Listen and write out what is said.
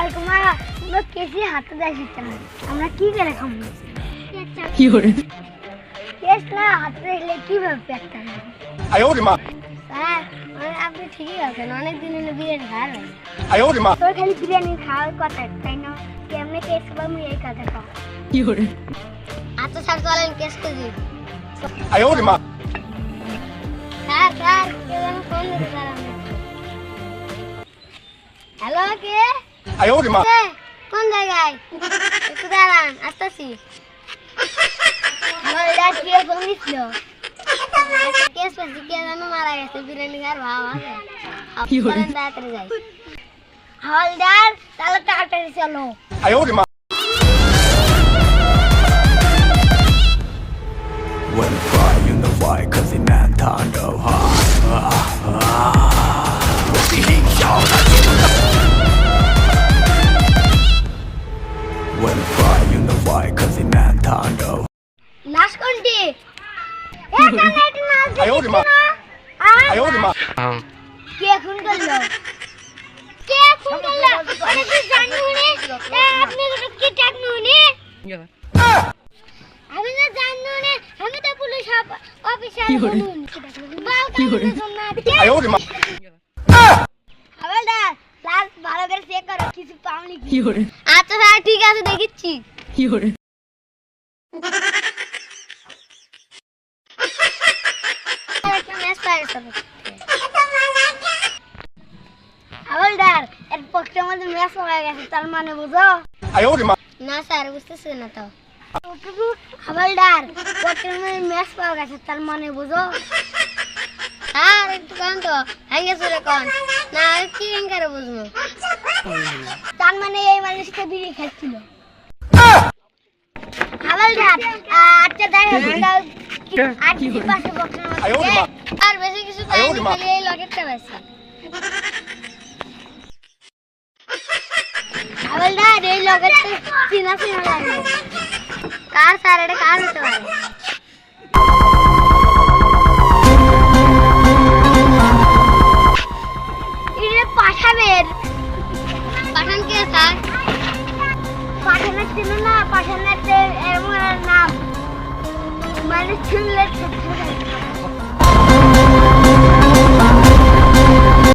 কালকুমা আমরা কেসি হাতে দেখিতে না আমরা কি করে খাবো কি করে কেস না হাতে দেখলে কিভাবে পেটটা লাগে 哎呦我的妈！ স্যার আপনি ঠিকই আছেন অনেক দিন হলো বিরিয়ানি খাওয়ার হয় 哎呦我的妈！ তোর খালি বিরিয়ানি খাওয়ার কথা তাই না কেমনে কেস পাবো এই কথা কও কি করে আচ্ছা স্যার চলেন কেস করি 哎呦我的妈！ স্যার স্যার কে যেন ফোন দিতে স্যার হ্যালো কে 哎呦我的妈！ কে? কোন জায়গায় একটু দাঁড়ান আসতেছি আমার ডাক দিয়ে ফোন দিছিল কেস পেয়েছি কে যেন মারা গেছে বিরিয়ানি খাওয়ার ভাব আছে কি বলে? আপনারা তাড়াতাড়ি যাই হালদার তাহলে তাড়াতাড়ি চলো 哎呦我的妈！ When fire in the fire, cause the man can't go When fire in the fire, cause the man can't go লাশ কোনটি এখানে একটু নাচ 哎呦我的妈！ 哎呦我的妈！ কে খুন করলো কে খুন করলো আমি কি জানি নে আপনি কি টাকনু নে আমি না জানি নে আমি তো পুলিশ অফিসার কি করে? বলুন বাল কি করে? কাটতে 哎呦我的妈！ হাওলদার লাশ ভালো করে চেক করো কিছু পাওনি কি করে আচ্ছা স্যার ঠিক আছে দেখিচ্ছি কি করে একটা ম্যাচ পাই গেছে হাওলদার এর পক্ষে আমাদের ম্যাচ হয়ে গেছে তার মানে বুঝো 哎呦我的妈！ না স্যার বুঝতেছি না তো হাওলদার পক্ষে ম্যাচ পাওয়া গেছে তার মানে বুঝো আর একটু কান তো হ্যাঙ্গে চলে কোন না কি হ্যাঙ্গারে বুঝবো তার মানে এই মানুষটা বিড়ি খাচ্ছিল হাওলদার আচ্ছা দেখো আর কি পাশে বক্স 哎呦我的妈！ আর বেশি কিছু পাইনি খালি এই লকেটটা পাইছি হাওলদার এই লকেটটা চিনা চিনা লাগে কার স্যার এটা কার হতে পারে এটা পাঠাবেন পাঠান কে স্যার পাঠানের ছিল না পাঠানের এমন নাম মানে ছিল